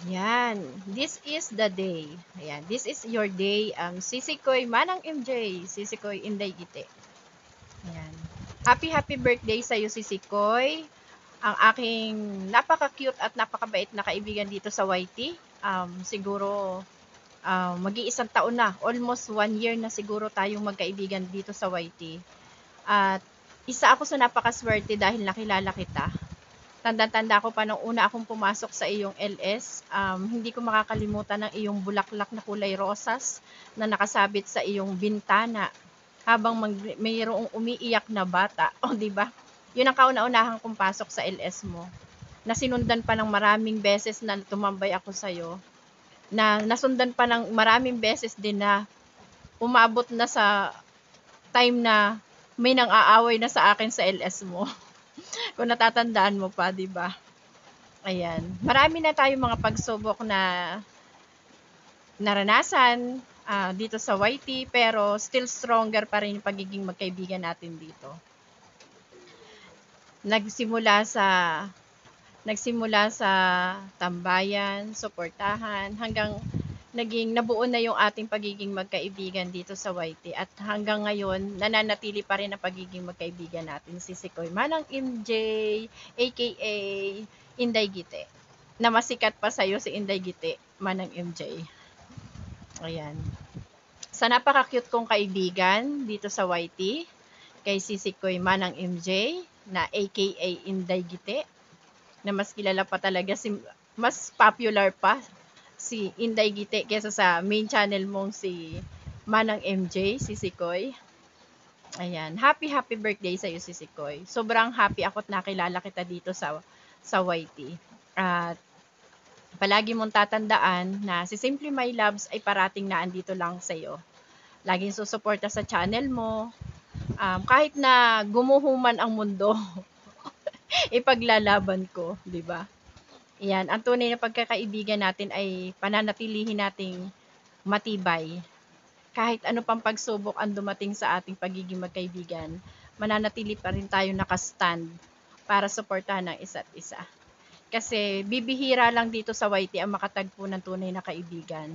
Yan. This is the day. Ayan. This is your day. Sisikoy Manang MJ. Sisikoy Inday Gite. Ayan. Happy birthday sa'yo, Sisikoy. Ang aking napaka-cute at napakabait na kaibigan dito sa YT. Siguro mag-iisang taon na. Almost 1 year na siguro tayong magkaibigan dito sa YT. At isa ako sa napakaswerte dahil nakilala kita. Tanda-tanda ko pa nung una akong pumasok sa iyong LS, hindi ko makakalimutan ang iyong bulaklak na kulay rosas na nakasabit sa iyong bintana habang mayroong umiiyak na bata. O, di ba? Yun ang kauna-unahang kong pasok sa LS mo. Na sinundan pa ng maraming beses na tumambay ako sa'yo. Na nasundan pa ng maraming beses din na umabot na sa time na may nang aaway na sa akin sa LS mo. Kung natatandaan mo pa, 'di ba? Ayan. Marami na tayong mga pagsubok na naranasan dito sa YT, pero still stronger pa rin yung pagiging magkaibigan natin dito. Nagsimula sa tambayan, suportahan, hanggang naging nabuo na yung ating pagiging magkaibigan dito sa YT, at hanggang ngayon nananatili pa rin ang pagiging magkaibigan natin, si Sikoy Manang MJ aka Inday Gite, na masikat pa sa'yo si Inday Gite Manang MJ. Ayan, sa napaka-cute kong kaibigan dito sa YT, kay Sisikoy Manang MJ na aka Inday Gite, na mas kilala pa talaga, mas popular pa si Inday Gite kesa sa main channel mong si Manang MJ, si Sikoy. Ayan, happy birthday sa iyo, si Sikoy. Sobrang happy ako at nakilala kita dito sa YT. At palagi mong tatandaan na si Simply My Loves ay parating na andito lang sa iyo. Laging susuporta sa channel mo. Kahit na gumuhuman ang mundo, ipaglalaban ko, 'di ba? Yan, ang tunay na pagkakaibigan natin ay pananatilihin nating matibay. Kahit ano pang pagsubok ang dumating sa ating pagiging magkaibigan, mananatili pa rin tayo nakastand para suportahan ang isa't isa. Kasi bibihira lang dito sa YT ang makatagpo ng tunay na kaibigan.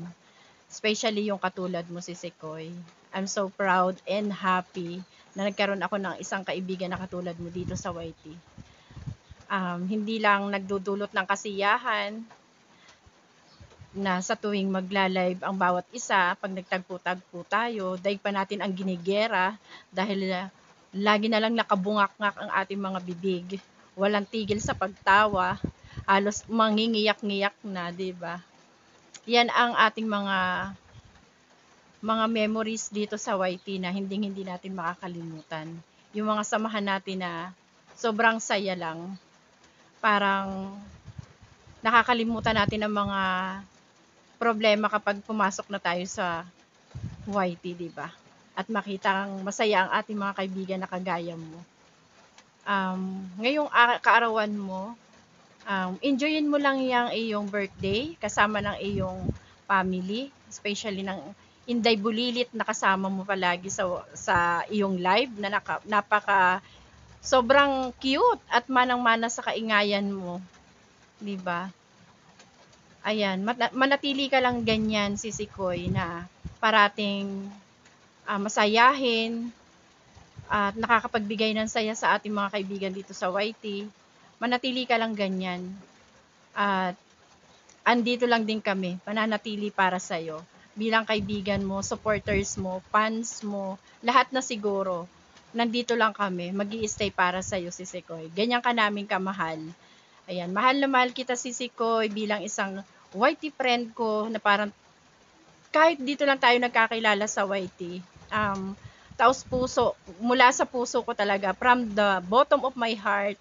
Especially yung katulad mo, si Sekoy. I'm so proud and happy na nagkaroon ako ng isang kaibigan na katulad mo dito sa YT. Hindi lang nagdudulot ng kasiyahan na sa tuwing magla-live ang bawat isa, pag nagtagpo-tagpo tayo, daig pa natin ang ginigera dahil lagi na lang nakabungak-ngak ang ating mga bibig. Walang tigil sa pagtawa, halos mangingiyak-ngiyak na, 'di ba? Yan ang ating mga memories dito sa YT na hindi natin makakalimutan. Yung mga samahan natin na sobrang saya lang. Parang nakakalimutan natin ang mga problema kapag pumasok na tayo sa YT, 'di ba? At makitang masaya ang ating mga kaibigan na kagaya mo. Ngayong kaarawan mo, enjoyin mo lang yang iyong birthday kasama ng iyong family, especially ng Inday Bulilit na kasama mo palagi sa iyong live na napaka sobrang cute at manang-mana sa kaingayan mo, 'di ba? Ayan, manatili ka lang ganyan, si Sikoy, na parating masayahin at nakakapagbigay ng saya sa ating mga kaibigan dito sa YT. Manatili ka lang ganyan. At andito lang din kami, pananatili para sa'yo. Bilang kaibigan mo, supporters mo, fans mo, lahat na siguro, nandito lang kami, mag-i-stay para sa'yo, si Sikoy. Ganyan ka namin kamahal. Ayan, mahal na mahal kita, si Sikoy, bilang isang YT friend ko na parang kahit dito lang tayo nagkakilala sa YT. Taos puso, mula sa puso ko talaga, from the bottom of my heart,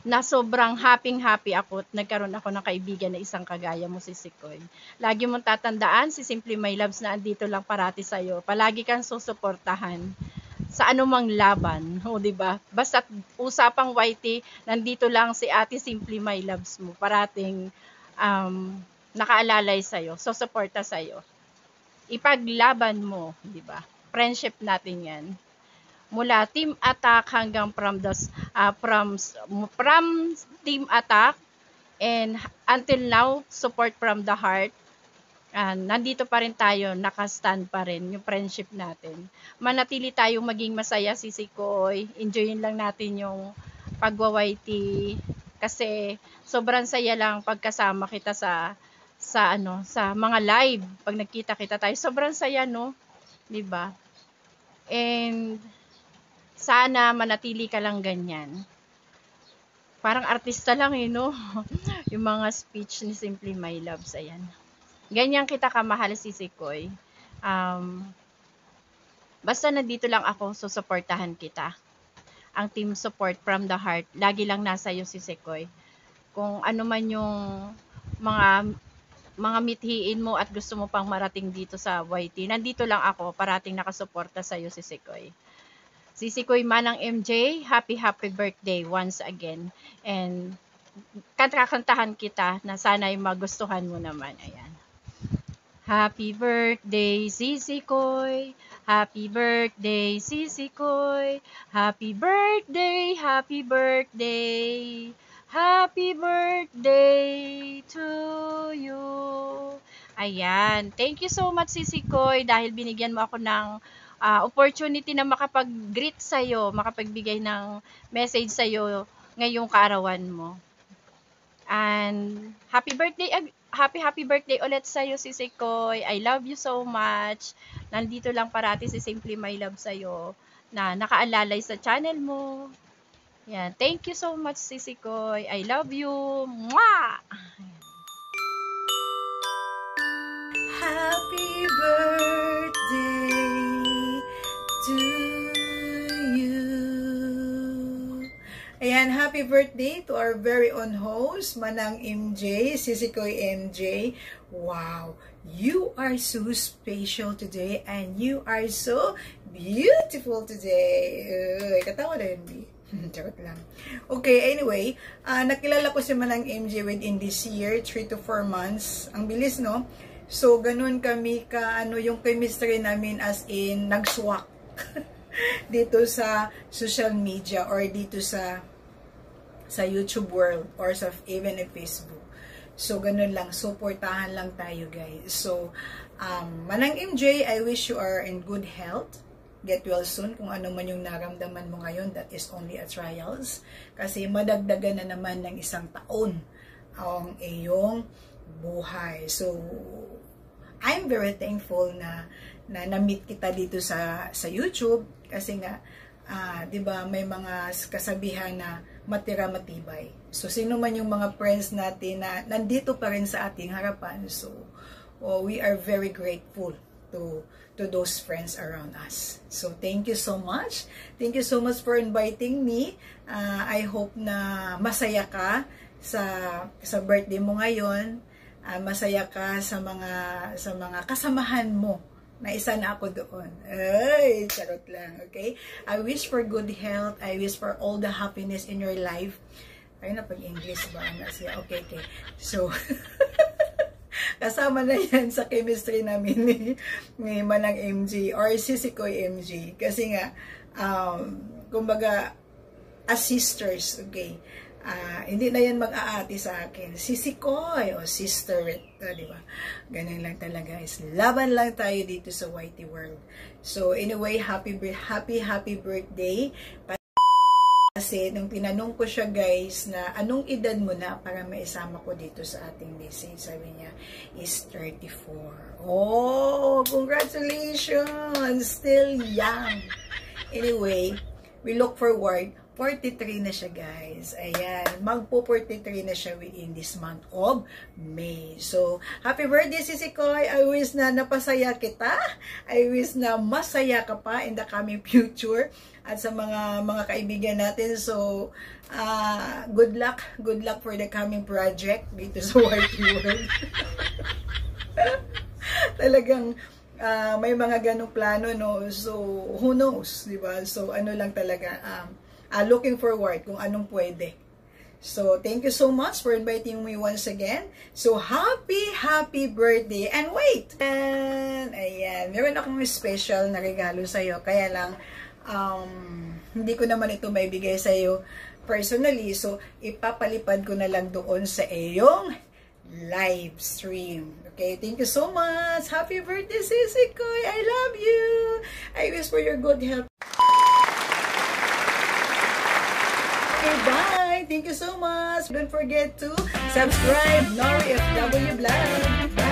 na sobrang happy ako at nagkaroon ako ng kaibigan na isang kagaya mo, si Sikoy. Lagi mong tatandaan, si Simply My Loves na andito lang parati sa'yo. Palagi kang susuportahan sa anumang laban, o 'di ba? Basta usapang YT, nandito lang si Ate Simply My Loves mo, parating nakaalalay sa'yo, susuporta sa'yo. Ipaglaban mo, 'di ba? Friendship natin 'yan. Mula team attack hanggang from team attack And until now, support from the heart. Nandito pa rin tayo, nakastand pa rin yung friendship natin. Manatili tayong maging masaya, Sisi Koy. Enjoyin lang natin yung pagwa-YT kasi sobrang saya lang pagkasama kita sa mga live. Pag nagkita-kita tayo, sobrang saya, no? 'Di ba? And sana manatili ka lang ganyan. Parang artista lang no? Yung mga speech ni Simply My Loves, ayan. Ganyan kita kamahal, Sisi Koy. Basta nandito lang ako, susuportahan kita. Ang team support from the heart, lagi lang nasa iyo, Sisi Koy. Kung ano man yung mga mithiin mo at gusto mo pang marating dito sa YT, nandito lang ako, parating nakasuporta sa iyo, Sisi Koy. Sisi Koy Manang MJ, happy birthday once again. And kakantahan kita na sana'y magustuhan mo naman. Ayan. Happy birthday, Sisi Koy. Happy birthday, Sisi Koy. Happy birthday, happy birthday. Happy birthday to you. Ayan. Thank you so much, Sisi Koy, dahil binigyan mo ako ng opportunity na makapag-greet sa'yo, makapagbigay ng message sa'yo ngayong kaarawan mo. And happy birthday ulit sa'yo, Sisi Koy. I love you so much. Nandito lang parati si Simply My Love sa'yo na nakaalalay sa channel mo. Yan. Thank you so much, Sisi Koy. I love you. Mwah! Happy birthday to you. Ayan, happy birthday to our very own host, Manang MJ, Sisi Koy MJ. Wow, you are so special today and you are so beautiful today. Katawa na yun, B. Charot lang. Okay, anyway, nakilala ko si Manang MJ within this year, 3 to 4 months. Ang bilis, no? So, ganun kami yung chemistry namin as in, nagswak dito sa social media or dito sa YouTube world or sa even in Facebook. So, ganun lang. Supportahan lang tayo, guys. So, Manang MJ, I wish you are in good health. Get well soon. Kung ano man yung naramdaman mo ngayon, that is only a trials. Kasi madagdagan na naman ng 1 taon ang iyong buhay. So, I'm very thankful na na-meet kita dito sa YouTube kasi nga 'di ba may mga kasabihan na matira matibay. So sino man yung mga friends natin na nandito pa rin sa ating harapan. So we are very grateful to those friends around us. So thank you so much. Thank you so much for inviting me. I hope na masaya ka sa birthday mo ngayon. Masaya ka sa mga kasamahan mo na isa na ako doon. Ay, charot lang, okay? I wish for good health. I wish for all the happiness in your life. Ay na pag-English ba? Okay. So, kasama na yan sa chemistry namin ni Manang MJ or Sisi Koy MJ. Kasi nga, kumbaga, as sisters, okay? Hindi na yan mag-aati sa akin. Sisi Koy o sister, di ba? Ganun lang talaga. Laban lang tayo dito sa YT world. So anyway, happy birthday. Kasi nung tinanong ko siya, guys, na anong edad mo na para maisama ko dito sa ating message, sabi niya is 34. Oh, congratulations! Still young. Anyway, we look forward. 43 na siya, guys. Ayan. Magpo-43 na siya within this month of May. So, happy birthday, Sisi Koy. I wish na napasaya kita. I wish na masaya ka pa in the coming future. At sa mga kaibigan natin. So, good luck. Good luck for the coming project dito sa YT World. Talagang may mga ganong plano, no? So, who knows, di ba? So, ano lang talaga, looking forward kung anong pwede. So, thank you so much for inviting me once again. So, happy birthday. And wait! And, ayan, meron akong special na regalo sa'yo. Kaya lang, hindi ko naman ito maibigay sa'yo personally. So, ipapalipad ko na lang doon sa iyong live stream. Okay, thank you so much. Happy birthday, Sisi Koy. I love you. I wish for your good health. Okay, bye. Thank you so much. Don't forget to subscribe Nori FW Vlog. Bye.